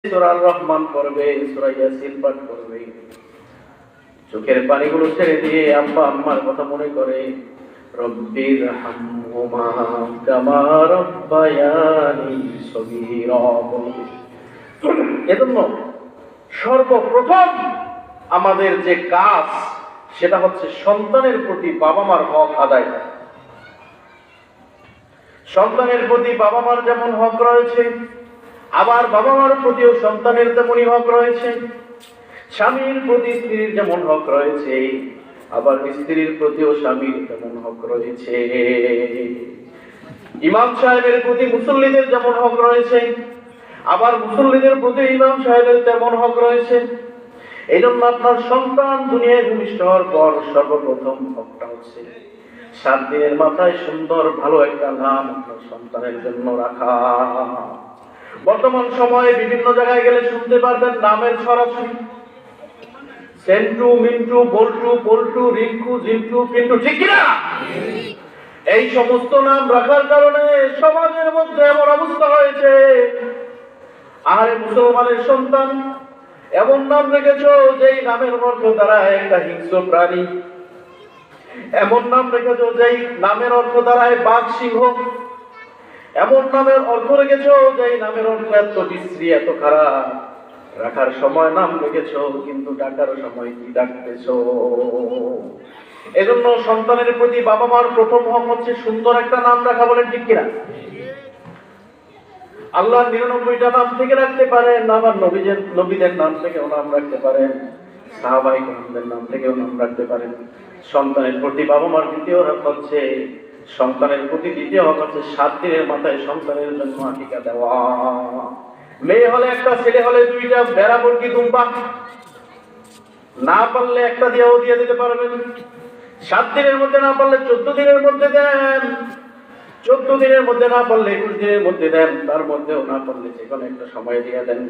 সূরা রহমান পড়বে, সূরা ইয়াসিন পাঠ করবে, চোখের পানিগুলো ছেড়ে দিয়ে আব্বা আম্মার কথা মনে করে রব্বির হামহুমা কামা রাব্বায়ানি সগীরা। এজন্য সর্বপ্রথম আমাদের যে কাজ সেটা হচ্ছে সন্তানের প্রতি বাবা মার হক আদায় করা। সন্তানের প্রতি বাবা মার যেমন হক রয়েছে, আবার বাবা মার প্রতিও সন্তানের তেমনই হক রয়েছে। স্বামীর প্রতি স্ত্রীর যেমন হক রয়েছে, আবার স্ত্রীর প্রতিও স্বামীর তেমন হক রয়েছে। ইমাম সাহেবের প্রতি মুসল্লিদের যেমন হক রয়েছে, আবার মুসল্লিদের প্রতি ইমাম সাহেবের তেমন হক রয়েছে। এই জন্য আপনার সন্তান দুনিয়ায় ভূমিষ্ঠ হওয়ার পর সর্বপ্রথম হকটা হচ্ছে 7 দিনের মাথায় সুন্দর ভালো একটা নাম আপনার সন্তানের জন্য রাখা। বর্তমান সময়ে বিভিন্ন জায়গায় গেলে শুনতে পারবেন নামের ছড়াছড়ি, সেন্টু, মিন্টু, বল্টু, পল্টু, রিঙ্কু, জিন্টু, পিন্টু, ঠিক কিনা? এই সমস্ত নাম রাখার কারণে সমাজের মধ্যে এমন অবস্থা হয়েছে, আরে মুসলমানের সন্তান এমন নাম রেখেছো যেই নামের অর্থ দ্বারা একটা হিংস্র প্রাণী, এমন নাম রেখেছো যেই নামের অর্থ দ্বারায় বাঘ সিংহ, এমন নামের অর্থ রেখেছো যেই নামের অর্থ এত বিশ্রী এত খারাপ। রাখার সময় নাম রেখেছো কিন্তু ডাকার সময় কি ডাকতেছো? এজন্য সন্তানের প্রতি বাবা মার প্রথম হক হচ্ছে সুন্দর একটা নাম রাখা, বলেন ঠিক কিনা? আল্লাহ 99টা নাম থেকে রাখতে পারেন, আবার নবীদের নাম থেকেও নাম রাখতে পারেন, সাহাবায়ে কেরামদের নাম থেকেও নাম রাখতে পারেন। সন্তানের প্রতি বাবা মার দ্বিতীয় হক হচ্ছে, সন্তানের প্রতি দ্বিতীয় হক হচ্ছে 7 দিনের মাথায় সন্তানের জন্য আকিকা দেওয়া। মেয়ে হলে একটা, ছেলে হলে 2টা, ভেড়া, মুরগি, দুম্বা, না পারলে একটা দিয়েও দিয়ে দিতে পারবেন। 7 দিনের মধ্যে না পারলে 14 দিনের মধ্যে দেন, 14 দিনের মধ্যে না পারলে 21 দিনের মধ্যে দেন, তার মধ্যেও না পারলে যে কোনো একটা সময় দিয়ে দেন,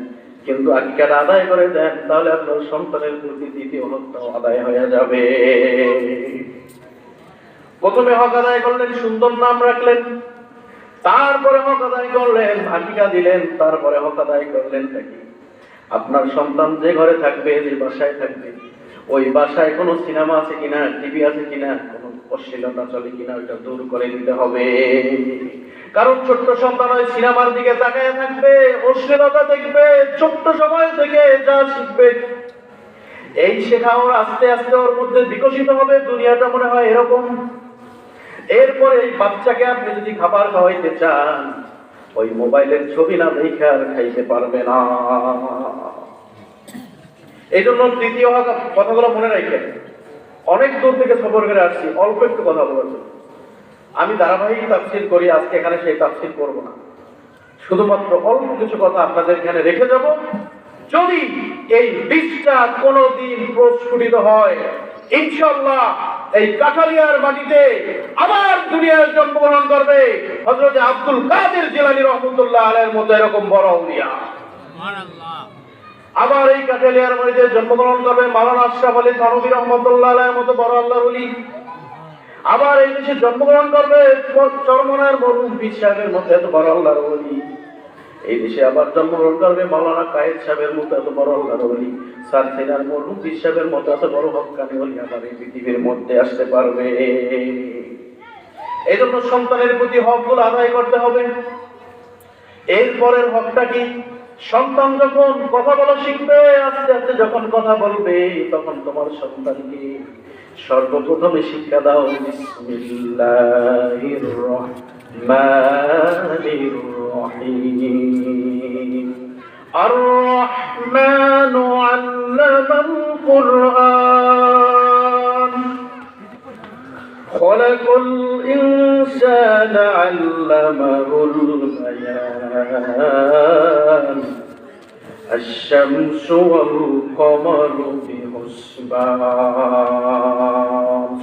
কিন্তু আকিকাটা আদায় করে দেন, তাহলে আপনার সন্তানের প্রতি দ্বিতীয় হকটাও আদায় হয়ে যাবে। প্রথমে হক আদায় করলেন, সুন্দর নাম রাখলেন, তারপরে হক আদায় করলেন, আকিকা দিলেন, তারপরে হক আদায় করলেন নাকি আপনার সন্তান যে ঘরে থাকবে, যে বাসায় থাকবে, ওই বাসায় কোনো সিনেমা আছে কিনা, টিভি আছে কিনা, কোনো অশ্লীলতা চলে কিনা, ওইটা দূর করে দিতে হবে। কারণ ছোট্ট সন্তান ওই সিনেমার দিকে তাকায় থাকবে, অশ্লীলতা দেখবে, ছোট্ট সময় থেকে যা শিখবে এই শেখা ওর আস্তে আস্তে ওর মধ্যে বিকশিত হবে। দুনিয়াটা মনে হয় এরকম। এরপরে এই বাচ্চাকে আপনি যদি খাবার খাওয়াইতে চান, ওই মোবাইলের ছবি না দেখে আর খাইতে পারবে না। এই জন্য তৃতীয় হক, কথাগুলো মনে রাখেন। অনেক দূর থেকে সফর করে আসছি, অল্প একটু কথা বলেছি। আমি ধারাবাহিক তাফসীর করি, আজকে এখানে সেই তাফসীর করব না, শুধুমাত্র অল্প কিছু কথা আপনাদের এখানে রেখে যাব। যদি এই বীজটা কোনোদিন প্রস্ফুটিত হয়, ইনশাআল্লাহ এই কাঠালিয়ার মাটিতে আবার দুনিয়ায় জন্মগ্রহণ করবে হযরত আব্দুল কাদের জিলানী রাহমাতুল্লাহ আলাইহির মতো এরকম বড় আউলিয়া। সুবহানাল্লাহ। আবার এই কাঠালিয়ার মাটিতে জন্মগ্রহণ করবে মাওলানা আশরাফ আলী থানভী রাহমাতুল্লাহ আলাইহির মতো বড় আল্লাহর ওলি। আবার এই দেশে জন্মগ্রহণ করবে চরমনার মরহুম পীর সাহেবের মতো এত বড় আল্লাহর ওলি। এই দেশে আবার জন্মগ্রহণ করবে মাওলানা কায়েদ সাহেবের মতো এত বড় আল্লাহর ওলি। স্যার সিনার মরহুম পীর সাহেবের মতো এত বড় হক্কানি ওলি আবার এই পৃথিবীর মধ্যে আসতে পারবে। এই জন্য সন্তানের প্রতি হকগুলো আদায় করতে হবে। এরপরের হকটা কি? সন্তান যখন কথা বলা শিখবে, আস্তে আস্তে যখন কথা বলবে, তখন তোমার সন্তানকে সর্বপ্রথমে শিক্ষা দাও বিসমিল্লাহির রহমানির রহিম। আর রহমানু আল্লামাল কুরআন খলাকাল ইনসানা আল্লামাহুল বায়ান আশ-শামসু ওয়াল কমারু বিহুসবান।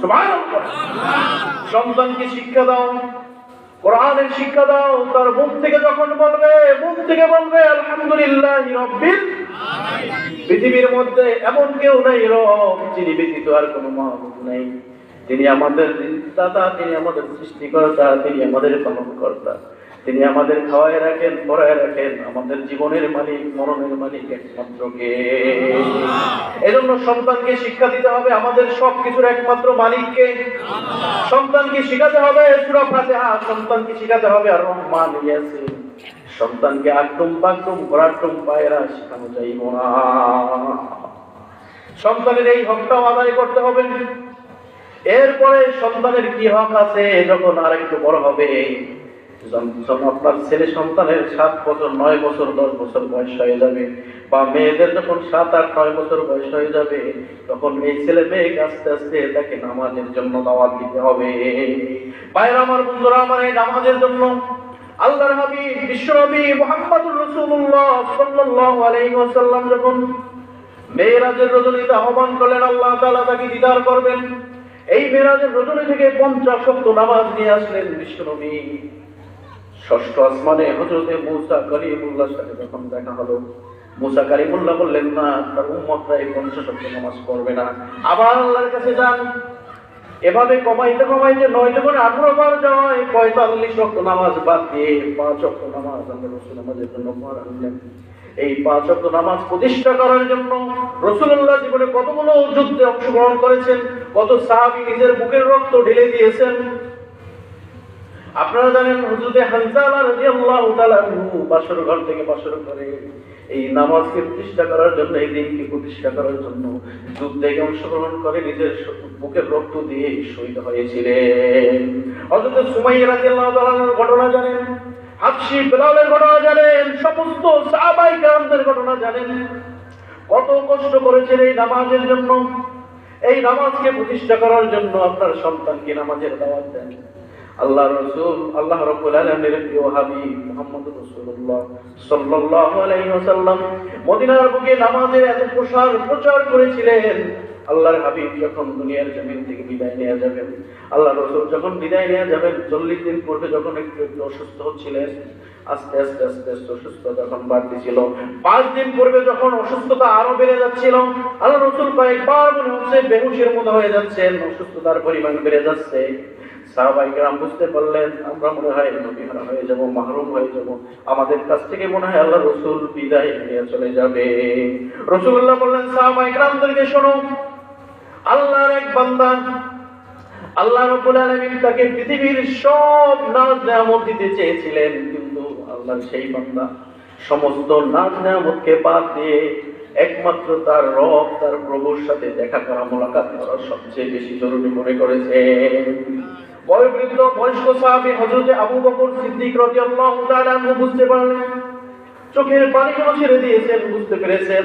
সুবহানাল্লাহ। সন্তানকে শিক্ষা দাও, কোরআনের শিক্ষা দাও। তার মুখ থেকে যখন বলবে, মুখ থেকে বলবে আলহামদুলিল্লাহি রাব্বিল আলামিন। পৃথিবীর মধ্যে এমন কেউ নাই রব যিনি ব্যতীত আর কোনো মাবুদ নাই। তিনি আমাদের দাতা, তিনি আমাদের সৃষ্টিকর্তা, তিনি আমাদের পালনকর্তা, তিনি আমাদের খাওয়ায় রাখেন, পড়ায় রাখেন। আমাদের জীবনের মালিক, মরণের মালিক একমাত্র কে। এজন্য সন্তানকে শিক্ষা দিতে হবে আমাদের সবকিছুর একমাত্র মালিককে। সন্তানকে শিখাতে হবে সূরা ফাতিহা, সন্তানকে শিখাতে হবে আর রহমান ইয়াসিন। সন্তানকে আকদম বাকদম ঘোরাটম পায়রা শেখানো যাইব না। সন্তানের এই হকটাও আদায় করতে হবে। এরপরে সন্তানের কি হক আছে যখন আরেকটু বড় হবে, যখন আপনার ছেলে সন্তানের 7 বছর 9 বছর 10 বছর বয়স হয়ে যাবে, বা মেয়েদের যখন 7 8 9 বছর বয়স হয়ে যাবে, তখন এই ছেলে মেয়েকে আস্তে আস্তে তাকে নামাজের জন্য দাওয়াত দিতে হবে। ভাইরা আমার, বন্ধুরা আমার, এই নামাজের জন্য আল্লাহর হাবিব বিশ্বনবী মুহাম্মদুর রাসূলুল্লাহ সাল্লাল্লাহু আলাইহি ওয়াসাল্লাম যখন মেরাজের রজনীতে আহ্বান করলেন, আল্লাহ তাআলা তাকে দিদার করবেন। এই মেরাজের রজনী থেকে 50 ওয়াক্ত নামাজ নিয়ে আসলেন বিশ্বনবী। ষষ্ঠ আসমানে হযরতে মুসা কালিমুল্লাহর সাথে যখন দেখা হলো, মুসা কালিমুল্লাহ বললেন, না, তার উম্মতরা এই 50 ওয়াক্ত নামাজ পড়বে না। আবার আল্লাহর কাছে যান। এভাবে কমাইতে কমাইতে 9 থেকে 18 বার যাওয়ায় 45 ওয়াক্ত নামাজ বাদ দিয়ে 5 ওয়াক্ত নামাজ আল্লাহ রাসূল আমাদের জন্য পড়ালেন। এই 5 ওয়াক্ত নামাজ প্রতিষ্ঠা করার জন্য রাসূলুল্লাহ জীবনে কতগুলো যুদ্ধে অংশগ্রহণ করেছেন, কত সাহাবী নিজের বুকের রক্ত ঢেলে দিয়েছেন। আপনারা জানেন হুজুরে হানজালা রাদিয়াল্লাহু তাআলা আনহু বাসর ঘর থেকে বাসর করে এই নামাজকে প্রতিষ্ঠা করার জন্য, এই দিনকে প্রতিষ্ঠা করার জন্য যুদ্ধে অংশগ্রহণ করে নিজের বুকের রক্ত দিয়ে শহীদ হয়েছিলেন। হযরত সুমাইয়া রাদিয়াল্লাহু তাআলার ঘটনা জানেন, হাবশী বিলালের ঘটনা জানেন, সমস্ত সাহাবায়ে কেরামদের ঘটনা জানেন। কত কষ্ট করেছেন এই নামাজের জন্য। এই নামাজকে প্রতিষ্ঠা করার জন্য আপনার সন্তানকে নামাজের দাওয়াত দেন। আল্লাহ রাসূল, আল্লাহ রাব্বুল আলামিনের প্রিয় হাবিব মুহাম্মদুর রাসূলুল্লাহ সাল্লাল্লাহু আলাইহি ওয়াসাল্লাম মদিনার বুকে নামাজের এত প্রচার করেছিলেন। আল্লাহর হাবিব যখন দুনিয়ার জমিন থেকে বিদায় নিয়ে যাবেন, আল্লাহ রাসূল যখন বিদায় নিয়ে যাবেন, 40 দিন পূর্বে যখন একটু অসুস্থ হচ্ছিলেন, আস্তে আস্তে অসুস্থতা যখন বাড়তেছিল, 5 দিন পূর্বে যখন অসুস্থতা আরো বেড়ে যাচ্ছিল, আল্লাহ রাসূল কয়েকবার মনে হচ্ছে বেহুশের মতো হয়ে যাচ্ছেন, অসুস্থতার পরিমাণ বেড়ে যাচ্ছে। সাহাবায়ে কেরাম বুঝতে পারলেন, আমরা মনে হয় নবীহারা হয়ে যাব, মাহরুম হয়ে যাব, আমাদের কাছ থেকে মনে হয় আল্লাহ রাসূল বিদায় নিয়ে চলে যাবে। রাসূলুল্লাহ বললেন, সাহাবায়ে কেরামদেরকে শোনো, আল্লাহর এক বান্দা, আল্লাহ রাব্বুল আলামিন তাকে পৃথিবীর সব নাজ নেয়ামত দিতে চেয়েছিলেন, কিন্তু আল্লাহর সেই বান্দা সমস্ত নাজ নেয়ামতকে বাদ দিয়ে একমাত্র তার রব, তার প্রভুর সাথে দেখা করা, মোলাকাত করা সবচেয়ে বেশি জরুরি মনে করেছেন। বয়োবৃদ্ধ বয়স্ক সাহাবী হযরত আবু বকর সিদ্দিক রাদিয়াল্লাহু তাআলা আনহু বুঝতে পারলেন, চোখের পানিগুলো ছেড়ে দিয়েছেন, বুঝতে পেরেছেন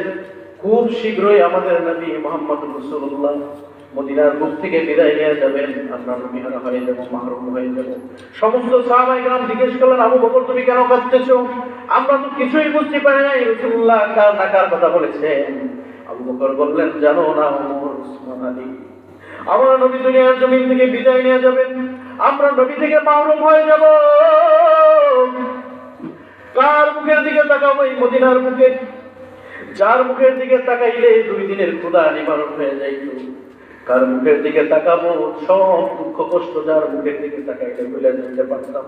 খুব শীঘ্রই আমাদের নবী মুহাম্মদুর রাসূলুল্লাহ মদিনার বুক থেকে বিদায় নিয়ে যাবেন, আমরা নবীহারা হয়ে যাব, মাহরুম হয়ে যাব। সমস্ত সাহাবায়ে কেরাম জিজ্ঞেস করলেন, আবু বকর তুমি কেন কাঁদতেছো? আমরা তো কিছুই বুঝতে পারি নাই, রাসূলুল্লাহ কার কথা বলেছেন। আবু বকর বললেন, জানো না ওমর, উসমান, আলী, আমরা নবী দুনিয়ার জমিন থেকে বিদায় নিয়ে যাবেন, আমরা নবী থেকে মাহরুম হয়ে যাব। কার মুখের দিকে তাকাবো? এই মদিনার মুখে, যার মুখের দিকে তাকাইলে 2 দিনের ক্ষুধা নিবারণ হয়ে যাইত। কার মুখের দিকে তাকাবো? সব দুঃখ কষ্ট যার মুখের দিকে তাকাইলে ভুলে যেতে পারতাম।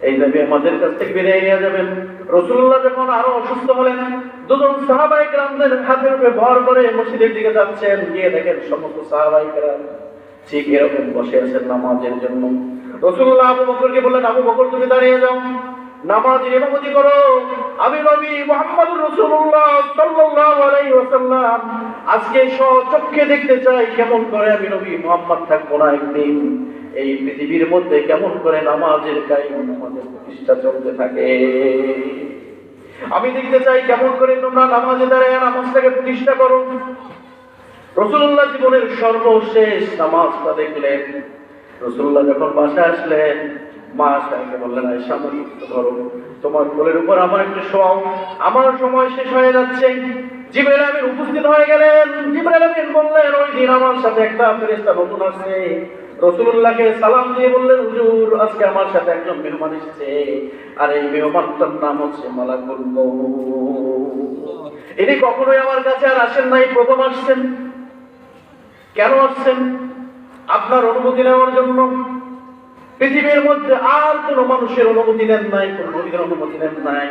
এই নবী আমাদের কাছ থেকে বিদায় নিয়ে যাবেন। রাসূলুল্লাহ যখন আরো অসুস্থ হলেন, 2 জন সাহাবায়ে কেরামদের হাতের উপরে ভর করে মসজিদের দিকে যাচ্ছেন, গিয়ে দেখেন সমস্ত সাহাবায়ে কেরাম ঠিক এরকম বসে আছেন নামাজের জন্য। রাসূলুল্লাহ আবু বকরকে বললেন, আবু বকর তুমি দাঁড়িয়ে যাও, নামাজের ইমামতি করো। আমি নবী মুহাম্মদুর রাসূলুল্লাহ সাল্লাল্লাহু আলাইহি ওয়াসাল্লাম আজকে স্বচক্ষে দেখতে চাই কেমন করে আমি নবী মুহাম্মদ থাকবো না একদিন এই পৃথিবীর মধ্যে, কেমন করে নামাজের কায়েম, নামাজের প্রতিষ্ঠা চলতে থাকে। আমি দেখতে চাই কেমন করে তোমরা নামাজে দাঁড়ায় নামাজটাকে প্রতিষ্ঠা করো। রাসূলুল্লাহ জীবনের সর্বশেষ নামাজটা দেখলেন। রাসূলুল্লাহ যখন বাসায় আসলেন, মা আয়েশাকে বললেন, আয়েশা আমাকে ধরো, তোমার কোলের উপর আমার একটু শোয়াও, আমার সময় শেষ হয়ে যাচ্ছে। জিবরাইল আমিন উপস্থিত হয়ে গেলেন। জিবরাইল আমিন বললেন, ওই দিন আমার সাথে একটা ফেরেশতা নতুন আসছে। রাসূলুল্লাহকে সালাম দিয়ে বললেন, হুজুর আজকে আমার সাথে একজন মেহমান এসেছে, আর এই মেহমানটার নাম হচ্ছে মালাকুল মউত। ইনি কখনোই আমার কাছে আর আসেন নাই, প্রথম আসছেন। কেন আসছেন? আপনার অনুমতি নেওয়ার জন্য। পৃথিবীর মধ্যে আর কোনো মানুষের অনুমতি নেন নাই, কোনো নবীর অনুমতি নেন নাই।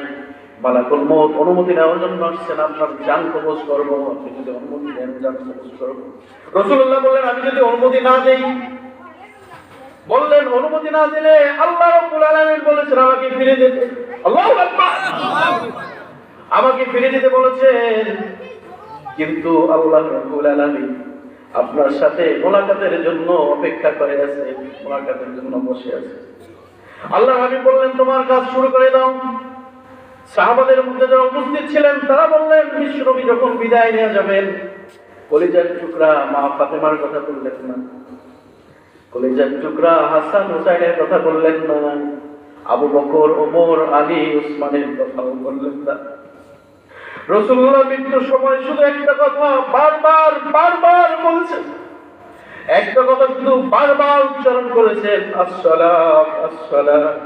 মালাকুল মউত অনুমতি নেওয়ার জন্য আসছেন, আপনার জান কবজ করবো, আপনি যদি অনুমতি দেন জান কবজ করবো। রাসূলুল্লাহ বললেন, আমি যদি অনুমতি না দেই, বললেন অনুমতি না দিলে আল্লাহ রাব্বুল আলামিন বলেছেন আমাকে ফিরে যেতে। আল্লাহু আকবার, আমাকে ফিরে যেতে বলেছেন। কিন্তু আল্লাহ রাব্বুল আলামিন আপনার সাথে মোলাকাতের জন্য অপেক্ষা করে আছে, মোলাকাতের জন্য বসে আছে। আল্লাহ হাবিব বললেন তোমার কাজ শুরু করে দাও। সাহাবাদের মধ্যে যারা উপস্থিত ছিলেন তারা বললেন, বিশ্বনবী যখন বিদায় নিয়ে যাবেন, কলিজার টুকরা মা ফাতেমার কথা বললেন না, কলিজার টুকরা হাসান হুসাইনের কথা বললেন না, আবু বকর, ওমর, আলী, উসমানের কথাও বললেন না। রাসূলুল্লাহ মৃত্যুর সময় শুধু একটা কথা বারবার বারবার বলছেন, একটা কথা শুধু বারবার উচ্চারণ করেছেন, আসসালাত আসসালাত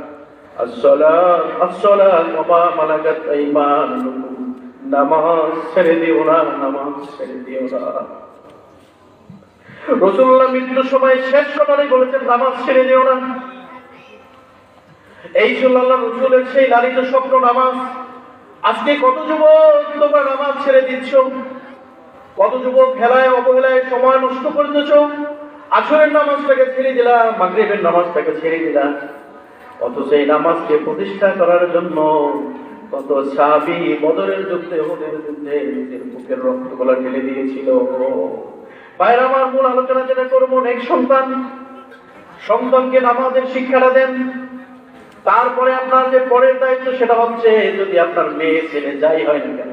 আসসালাত আসসালাত ওয়া মা মালাকাত আইমানুকুম, নামাজ ছেড়ে দিও না, নামাজ ছেড়ে দিও না। রাসূলুল্লাহ মৃত্যুর সময় শেষ কথাই বলেছেন, নামাজ ছেড়ে দিও না। এই ছিল আল্লাহর রাসূলের সেই লালিত স্বপ্ন, নামাজ। আজকে কত যুবক তোমরা নামাজ ছেড়ে দিচ্ছ, কত যুবক খেলায় অবহেলায় সময় নষ্ট করতেছ। আসরের নামাজটাকে ছেড়ে দিলা, মাগরিবের নামাজটাকে ছেড়ে দিলা, অথচ এই নামাজকে প্রতিষ্ঠা করার জন্য কত সাহাবী বদরের যুদ্ধে, উহুদের যুদ্ধে নিজের বুকের রক্তগুলো ঢেলে দিয়েছিল। ভাইরা আমার, মূল আলোচনা যেটা করবো, এক সন্তান, সন্তানকে নামাজের শিক্ষাটা দেন। তারপরে আপনার যে পরের দায়িত্ব সেটা হচ্ছে, যদি আপনার মেয়ে ছেলে যাই হয় না কেন,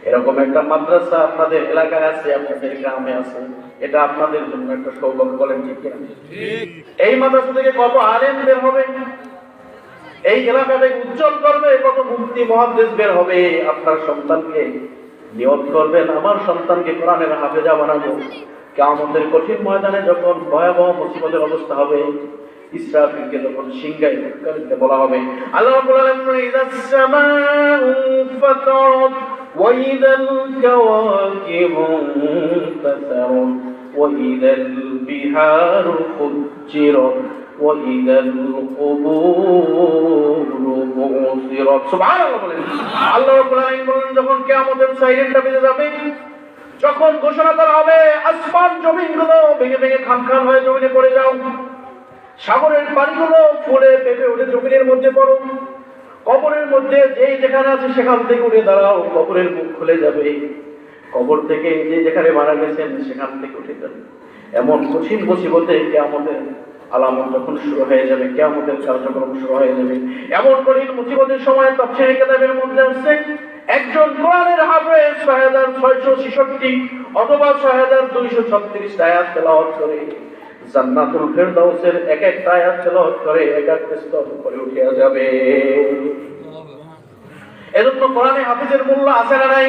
এরকম একটা মাদ্রাসা আপনাদের এলাকায় আছে, আপনাদের গ্রামে আছে, এটা আপনাদের জন্য একটা সৌভাগ্য, বলেন ঠিক কিনা? এই মাদ্রাসা থেকে কত আলেম বের হবে, এই এলাকাটাকে উজ্জ্বল করবে, কত মুফতি মুহাদ্দিস বের হবে। আপনার সন্তানকে নিয়ত করবেন, আমার সন্তানকে কোরআনের হাফেজা বানাবো। কিয়ামতের কঠিন ময়দানে যখন ভয়াবহ মুসিবতের অবস্থা হবে, ইসরাফিলকে যখন সিংহায় ধাক্কা দিতে বলা হবে, আল্লাহ রাব্বুল আলামিন বলেন, ইযাস সামাউ ফাতারাত ওয়া ইযাল কাওয়াকিবু তাসারাত ওয়া ইযাল বিহারু ফুজ্জিরাত ওয়া ইযাল কুবুরু বুসিরাত। সুবহানাল্লাহ বলেন। আল্লাহ রাব্বুল আলামিন বলেন, যখন কিয়ামতের সাইরেনটা বেজে যাবে, যখন ঘোষণা করা হবে আসমান জমিনগুলো ভেঙে ভেঙে খান খান হয়ে জমিনে পড়ে যাও, সাগরের পানিগুলো ফুলে পেঁপে উঠে জমিনের মধ্যে পড়ো, কবরের মধ্যে যেই যেখানে আছে সেখান থেকে উঠে দাঁড়াও, কবরের মুখ খুলে যাবে, কবর থেকে যে যেখানে মারা গেছেন সেখান থেকে উঠে যাবে। এমন কঠিন মুসিবতে কিয়ামতের আলামত যখন শুরু হয়ে যাবে, কিয়ামতের কার্যক্রম শুরু হয়ে যাবে, এমন কঠিন মুসিবতের সময় তাফসীরে কিতাবের মধ্যে আসছে, একজন কোরআনের হাফেজ ৬৬৬৬ অথবা ৬২৩৬ আয়াত তেলাওয়াত করে জান্নাতুল ফেরদাউসের এক একটা আয়াত তেলাওয়াত করে এক এক স্তর উপরে উঠে যাবে। এজন্য কোরআনে হাফেজের মূল্য আছে না নাই?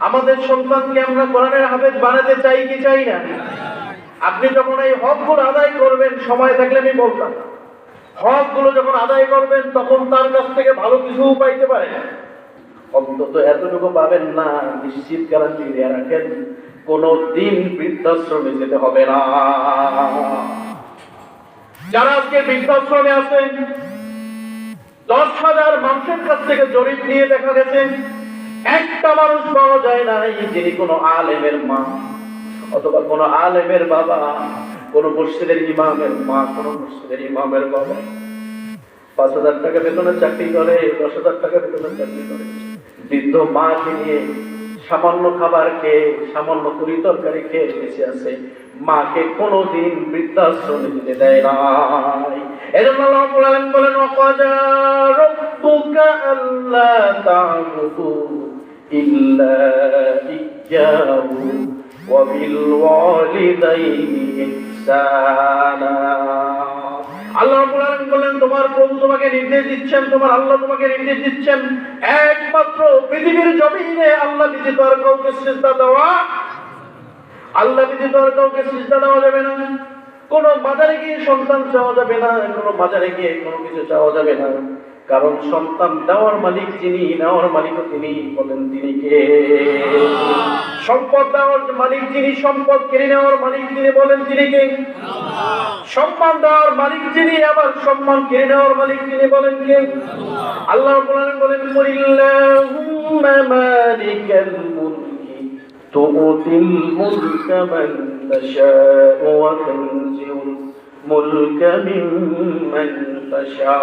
আমাদের সন্তানকে আমরা কোরআনের হাফেজ বানাতে চাই কি চাই না? আপনি যখন এই হকগুলো আদায় করবেন, সময় থাকলে আমি বলতাম, হকগুলো যখন আদায় করবেন তখন তার কাছ থেকে ভালো কিছু পাইতে পারেন, অন্তত এতটুকু পাবেন না, নিশ্চিত গ্যারান্টি দিয়ে রাখেন, কোনদিন বৃদ্ধাশ্রমে যেতে হবে না। যারা আজকে বৃদ্ধাশ্রমে আছেন, ১০,০০০ মানুষের কাছ থেকে জরিপ নিয়ে দেখা গেছে একটা মানুষ পাওয়া যায় নাই যিনি কোনো আলেমের মা অথবা কোনো আলেমের বাবা, কোনো মসজিদের ইমামের মা, কোনো মসজিদের ইমামের বাবা ৫,০০০ টাকা বেতনে চাকরি করে, ১০,০০০ টাকা বেতনে চাকরি করে, বৃদ্ধ মাকে নিয়ে সামান্য খাবার খেয়ে, সামান্য তরি তরকারি খেয়ে বেঁচে আছে, মাকে কোনোদিন বৃদ্ধাশ্রমে যেতে দেয় নাই। এজন্য আল্লাহ রাব্বুল আলামিন বলেন, ওয়াকাদা রাব্বুকা আল্লা তা'বুদু ইল্লা ইয়্যাহু ওয়া বিল ওয়ালিদাইনি ইহসানা। আল্লাহ রাব্বুল আলামিন বলেন, তোমার প্রভু তোমাকে নির্দেশ দিচ্ছেন, তোমার আল্লাহ তোমাকে নির্দেশ দিচ্ছেন, একমাত্র পৃথিবীর জমিনে আল্লাহ ব্যতীত আর কাউকে সিজদা দেওয়া, আল্লাহ ব্যতীত আর কাউকে সিজদা দেওয়া যাবে না। কোনো বাজারে গিয়ে সন্তান চাওয়া যাবে না, কোনো বাজারে গিয়ে কোনো কিছু চাওয়া যাবে না, কারণ সন্তান দেওয়ার মালিক যিনি, নেওয়ার মালিকও তিনি। বলেন তিনি কে? সম্পদ দেওয়ার মালিক যিনি, সম্পদ কেড়ে নেওয়ার মালিক তিনি। বলেন তিনি কে? সম্মান দেওয়ার মালিক যিনি, আবার সম্মান কেড়ে নেওয়ার মালিক যিনি, বলেন কে? আল্লাহ রাব্বুল আলামিন বলেন, কুলিল্লাহুম্মা মালিকাল মুলকি তু'তিল মুলকা মান তাশা'উ ওয়া তানজিউল মুলকা মিম্মান তাশা'।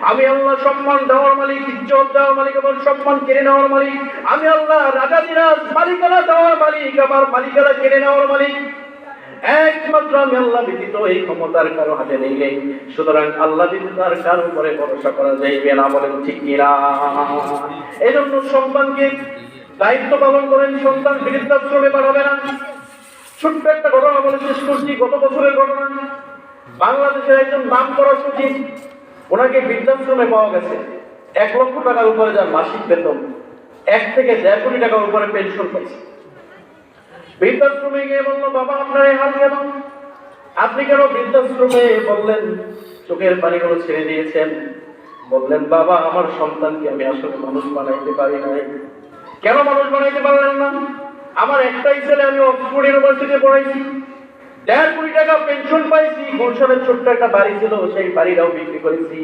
আমি আল্লাহ সম্মান দেওয়ার মালিক, ইজ্জত দেওয়ার মালিক, আবার সম্মান কেড়ে নেওয়ার মালিক। আমি আল্লাহ রাজাধিরাজ, মালিকানা দেওয়ার মালিক, আবার মালিকানা কেড়ে নেওয়ার মালিক। একমাত্র আমি আল্লাহ ব্যতীত এই ক্ষমতার কারো হাতে নেই। সুতরাং আল্লাহ ব্যতীত আর কারো উপরে ভরসা করা যাইবে না, বলেন ঠিক কিনা? এই জন্য সন্তানকে দায়িত্ব পালন করেন, সন্তান বৃদ্ধাশ্রমে পাঠাবে না। ছোট্ট একটা ঘটনা বলে শেষ করছি, গত বছরের ঘটনা। বাংলাদেশের একজন নামকরা সচিব, ওনাকে বৃদ্ধাশ্রমে পাওয়া গেছে 1 লক্ষ টাকার উপরে যার মাসিক বেতন, 1 থেকে 1.5 কোটি টাকার উপরে পেনশন পাইছে। বৃদ্ধাশ্রমে গিয়ে বললো, বাবা আপনার এই হাল কেন? আপনি কেন বৃদ্ধাশ্রমে? বললেন, চোখের পানিগুলো ছেড়ে দিয়েছেন। বললেন, বাবা আমার সন্তানকে আমি আসলে মানুষ বানাইতে পারি নাই। কেন মানুষ বানাইতে পারলেন না? আমার একটাই ছেলে, আমি অক্সফোর্ড ইউনিভার্সিটিতে পড়াইছি, 1.5 কোটি টাকা পেনশন পাইছি, গুলশানের ছোট্ট একটা বাড়ি ছিল, সেই বাড়িটাও বিক্রি করেছি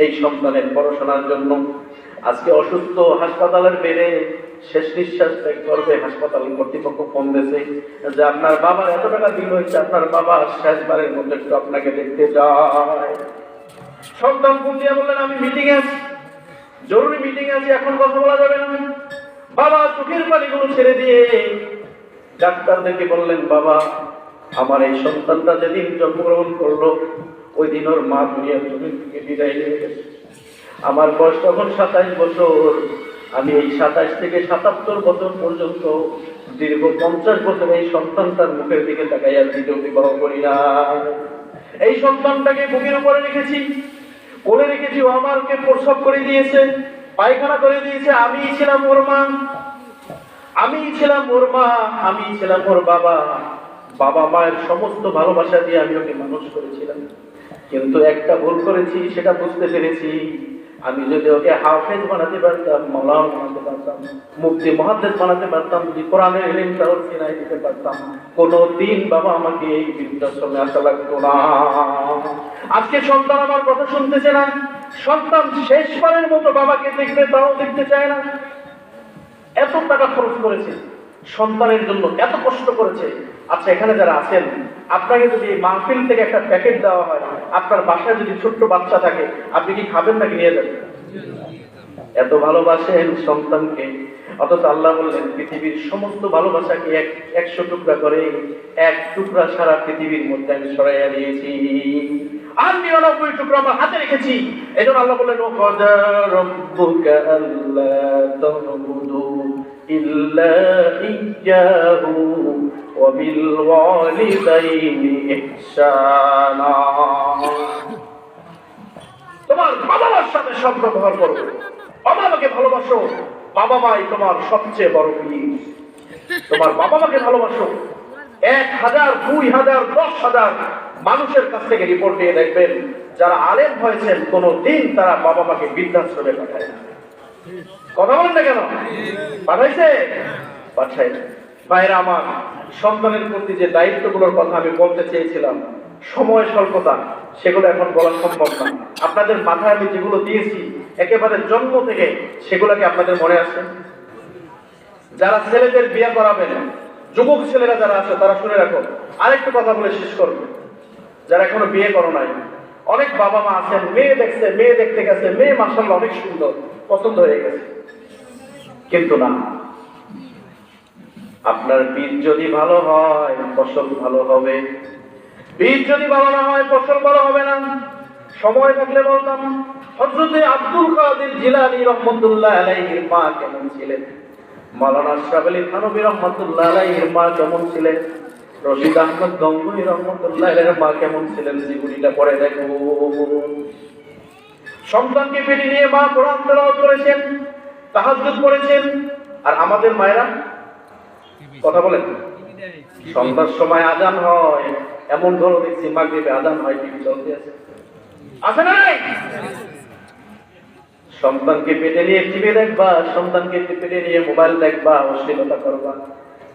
এই সন্তানের পড়াশোনার জন্য। আজকে অসুস্থ, হাসপাতালের বেড়ে শেষ নিঃশ্বাস ত্যাগ করবে, হাসপাতাল কর্তৃপক্ষ ফোন দিয়েছে যে আপনার বাবার এত টাকা বিল হয়েছে, আপনার বাবা শেষবারের মধ্যে একটু আপনাকে দেখতে যায়। সন্তান ফোন দিয়ে বললেন, আমি মিটিং আছি, জরুরি মিটিং আছে, এখন কথা বলা যাবে না। বাবা চোখের পানিগুলো ছেড়ে দিয়ে ডাক্তারদেরকে বললেন, বাবা আমার এই সন্তানটা যেদিন জন্মগ্রহণ করলো, ওই দিন ওর মা দুনিয়ার জমিন থেকে বিদায় নিয়ে গেছে। আমার বয়স তখন 27 বছর। আমি এই 27 থেকে 77 বছর পর্যন্ত দীর্ঘ 50 বছর এই সন্তানটার মুখের দিকে তাকাইয়া দ্বিতীয় বিবাহ করি না। এই সন্তানটাকে বুকের উপরে রেখেছি, কোলে রেখেছি, ও আমাকে প্রসব করে দিয়েছে, পায়খানা করে দিয়েছে। আমি ছিলাম ওর মা, আমি ছিলাম ওর মা, আমি ছিলাম ওর বাবা। বাবা মায়ের সমস্ত ভালোবাসা দিয়ে আমি ওকে মানুষ করেছিলাম। কিন্তু একটা ভুল করেছি, সেটা বুঝতে পেরেছি। আমি যদি ওকে হাফেজ বানাতে পারতাম, মাওলানা বানাতে পারতাম, মুফতি মুহাদ্দিস বানাতে পারতাম, যদি কোরআনের ইলমটা ওর সিনায় দিতে পারতাম, কোনদিন বাবা আমাকে এই বৃদ্ধাশ্রমে আসা লাগতো না। আজকে সন্তান আমার কথা শুনতেছে না, সন্তান শেষবারের মতো বাবাকে দেখবে, তাও দেখতে চায় না। এত টাকা খরচ করেছে সন্তানের জন্য, এত কষ্ট করেছে। আচ্ছা এখানে যারা আছেন, আপনাকে যদি মাহফিল থেকে একটা প্যাকেট দেওয়া হয়, আপনার বাসায় যদি ছোট্ট বাচ্চা থাকে, আপনি কি খাবেন নাকি নিয়ে যাবেন? এত ভালোবাসেন সন্তানকে। অথচ আল্লাহ বললেন, পৃথিবীর সমস্ত ভালোবাসাকে 100 টুকরা করে 1 টুকরা সারা পৃথিবীর মধ্যে আমি ছড়াইয়া দিয়েছি, আর 99 টুকরা আমার হাতে রেখেছি। এই জন্য আল্লাহ বললেন, ওয়াকাদা রাব্বুকা আল্লা তা'বুদু ইল্লা ইয়্যাহু ওয়া বিল ওয়ালিদাইনি ইহসানা। তোমার বাবা মার সাথে সব ব্যবহার করো, বাবা মাকে ভালোবাসো। বাবা মাই তোমার সবচেয়ে বড় প্রিয়। তোমার বাবা মাকে ভালোবাসো। 1000, 2000, 10,000 মানুষের কাছ থেকে রিপোর্ট দিয়ে দেখবেন, যারা আলেম হয়েছেন কোনদিন তারা বাবা মাকে বৃদ্ধাশ্রমে পাঠায় না। কথা বলেন না কেন? পাঠাইছে? পাঠায় না। ভাইরা আমার, সন্তানের প্রতি যে দায়িত্বগুলোর কথা আমি বলতে চেয়েছিলাম, সময় স্বল্পতা, সেগুলো এখন বলা সম্ভব না। আপনাদের মাথায় আমি যেগুলো দিয়েছি একেবারে জন্ম থেকে, সেগুলোকে আপনাদের মনে আছে? যারা ছেলেদের বিয়ে করাবেন, যুবক ছেলেরা যারা আছে, তারা শুনে রাখো। আরেকটু কথা বলে শেষ করবে। যারা এখনো বিয়ে করো নাই, অনেক বাবা মা আছেন, মেয়ে দেখছে, মেয়ে দেখতে গেছে, মেয়ে মাশাআল্লাহ অনেক সুন্দর, পছন্দ হয়ে গেছে, কিন্তু না, আপনার বীজ যদি ভালো হয় ফসল ভালো হবে, বীজ যদি ভালো না হয় ফসল ভালো হবে না। সময় থাকলে বলতাম, হযরত আব্দুল কাদের জিলানী রাহমাতুল্লাহ আলাইহির মা কেমন ছিলেন, মাওলানা আশরাফ আলী থানভী রাহমাতুল্লাহ আলাইহির মা কেমন ছিলেন, রশিদ আহমদ গঙ্গুহি রাহমাতুল্লাহ আলাইহির মা কেমন ছিলেন, জীবনীটা পড়ে দেখো। সন্তানকে পেটে নিয়ে মা কোরআন তেলাওয়াত করেছেন, তাহাজ্জুদ পড়েছেন। আর আমাদের মায়েরা, কথা বলেন, সন্ধ্যার সময় আজান হয়, এমন ধরো দেখছি মাগরিবে আজান হয়, টিভি চলতে আছে, আছে না নাই? সন্তানকে পেটে নিয়ে টিভি দেখবা, সন্তানকে পেটে নিয়ে মোবাইল দেখবা, অশ্লীলতা করবা।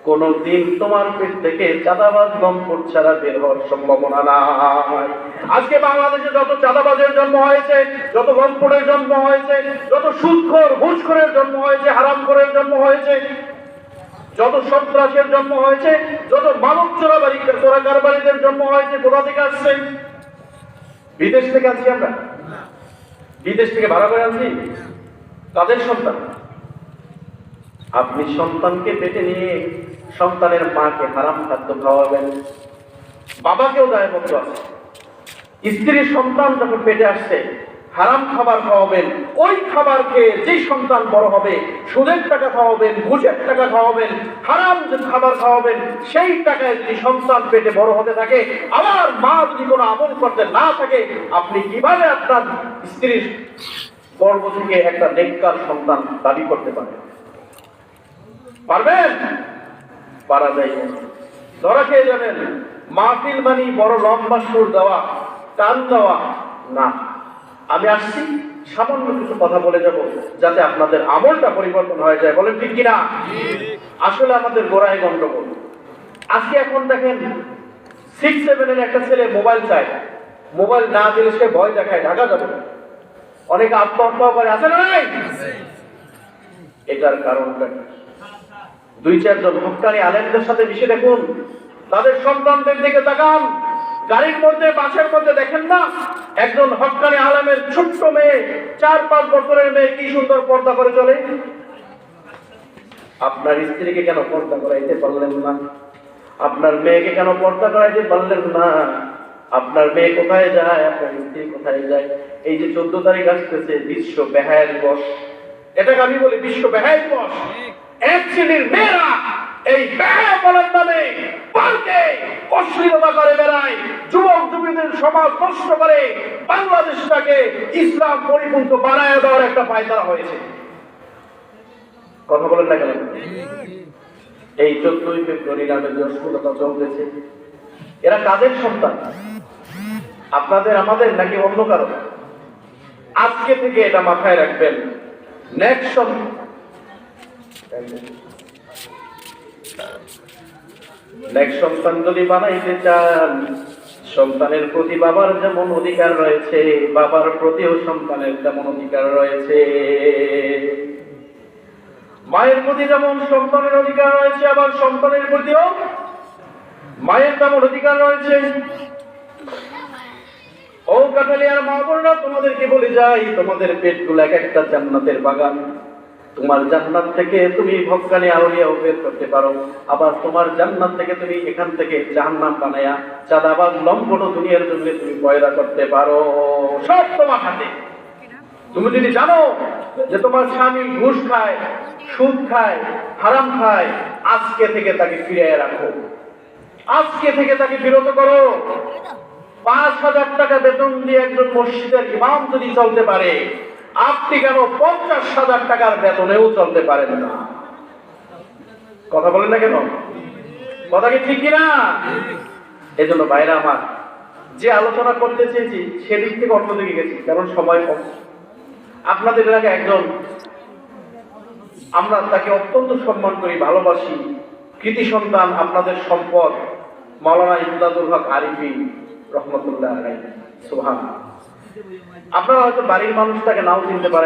কোনদিন তোমার পেট থেকে চাঁদাবাজ লম্পট ছাড়া বের হওয়ার সম্ভাবনা নাই। আজকে বাংলাদেশে যত চাঁদাবাজের জন্ম হয়েছে, যত লম্পটের জন্ম হয়েছে, যত সুদখোর ঘুষখোরের জন্ম হয়েছে, হারামখোরের জন্ম হয়েছে, যত সন্ত্রাসের জন্ম হয়েছে, যত মানব চোরাকারবারীদের জন্ম হয়েছে, কোথা থেকে আসছে? বিদেশ থেকে আনছি আমরা? বিদেশ থেকে ভাড়া করে আনছি? তাদের সন্তান। আপনি সন্তানকে পেটে নিয়ে সন্তানের মাকে হারাম খাদ্য খাওয়াবেন, বাবাকেও দায়বদ্ধ আছে। স্ত্রীর সন্তান যখন পেটে আসছে হারাম খাবার খাওয়াবেন, ওই খাবার খেয়ে যেই সন্তান বড় হবে সুদের টাকা খাওয়াবেন, ঘুষের টাকা খাওয়াবেন, হারাম যে খাবার খাওয়াবেন, সেই টাকায় যদি সন্তান পেটে বড় হতে থাকে, আবার মা যদি কোনো আমল করতে না থাকে, আপনি কিভাবে আপনার স্ত্রীর গর্ভ থেকে একটা নেককার সন্তান দাবি করতে পারবেন? পারবেন? পারা যায় না। ধরা খেয়ে যাবেন। মাহফিল মানি বড় লম্বা সুর দেওয়া, টান দেওয়া না। আমি আসছি সামান্য কিছু কথা বলে যাব, যাতে আপনাদের আমলটা পরিবর্তন হয়ে যায়। বলেন ঠিক কিনা? আসলে আমাদের গোড়ায় গন্ডগোল। আজকে এখন দেখেন 6-7 একটা ছেলে মোবাইল চায়, মোবাইল না দিলে সে ভয় দেখায়, ঢাকা যাবে না। অনেকে আত্মহত্যা করে, আছে না নাই? এটার কারণটা 2-4 জন হক্কানি আলেমদের সাথে মিশে দেখুন, তাদের সন্তানদের দিকে তাকান। গাড়ির মধ্যে, বাসের মধ্যে দেখেন না একজন হক্কানি আলেমের ছোট্ট মেয়ে, 4-5 বছরের মেয়ে কি সুন্দর পর্দা করে চলে। আপনার স্ত্রীকে কেন পর্দা করাইতে পারলেন না? আপনার মেয়েকে কেন পর্দা করাইতে পারলেন না? আপনার মেয়ে কোথায় যায়, আপনার স্ত্রী কোথায় যায়? এই যে 14 তারিখ আসতেছে বিশ্ব বেহায়া দিবস, এটাকে আমি বলি বিশ্ব বেহায়া দিবস। এক শ্রেণীর মেয়েরা এই বেহায়া বলার নামে পার্কে অশ্লীলতা করে বেড়ায়, যুবক যুবতীদের সমাজ নষ্ট করে, বাংলাদেশটাকে ইসলাম পরিপন্থী বানায় দেওয়ার একটা পায়তারা হয়েছে। কথা বলেন না কেন? এই 14 ফেব্রুয়ারি নামে যে অশ্লীলতা চলতেছে, এরা কাদের সন্তান? আপনাদের, আমাদের, নাকি অন্য কারো? আজকে থেকে এটা মাথায় রাখবেন। নেক্সট সন্তান যদি বানাইতে চান, সন্তানের প্রতি বাবার যেমন অধিকার রয়েছে, বাবার প্রতিও সন্তানের তেমন অধিকার রয়েছে। মায়ের প্রতি যেমন সন্তানের অধিকার রয়েছে, আবার সন্তানের প্রতিও মায়ের তেমন অধিকার রয়েছে। ও কাঠালিয়ার মা বোনরা, তোমাদেরকে বলে যাই, তোমাদের পেটগুলো এক একটা জান্নাতের বাগান। তোমার জান্নাত থেকে তুমি হক্কানি আউলিয়াও বের করতে পারো, আবার তোমার জান্নাত থেকে তুমি এখান থেকে জাহান্নাম বানায়া চাঁদাবাজ লম্পট দুনিয়ার জন্য তুমি পয়দা করতে পারো। সব তোমার হাতে। তুমি যদি জানো যে তোমার স্বামী ঘুষ খায়, সুদ খায়, হারাম খায়, আজকে থেকে তাকে ফিরিয়ে রাখো, আজকে থেকে তাকে বিরত করো। 5,000 টাকা বেতন দিয়ে একজন মসজিদের ইমাম যদি চলতে পারে, আপনি কেন 50,000 টাকার বেতনেও চলতে পারেন না? কথা বলেন না কেন? কথা কি ঠিক কিনা? এই জন্য ভাইরা আমার, যে আলোচনা করতে চেয়েছি সেদিক থেকে অন্যদিকে গেছি, কারণ সময় কম। আপনাদের এলাকায় একজন, আমরা তাকে অত্যন্ত সম্মান করি, ভালোবাসি, কৃতি সন্তান, আপনাদের সম্পদ, মাওলানা ইমদাদুল হক আরিফি রহমতুল্লাহ আলাইহি। সুবহানাল্লাহ। আপনারা হয়তো বাড়ির মানুষ তাকে নাও চিনতে পারেন।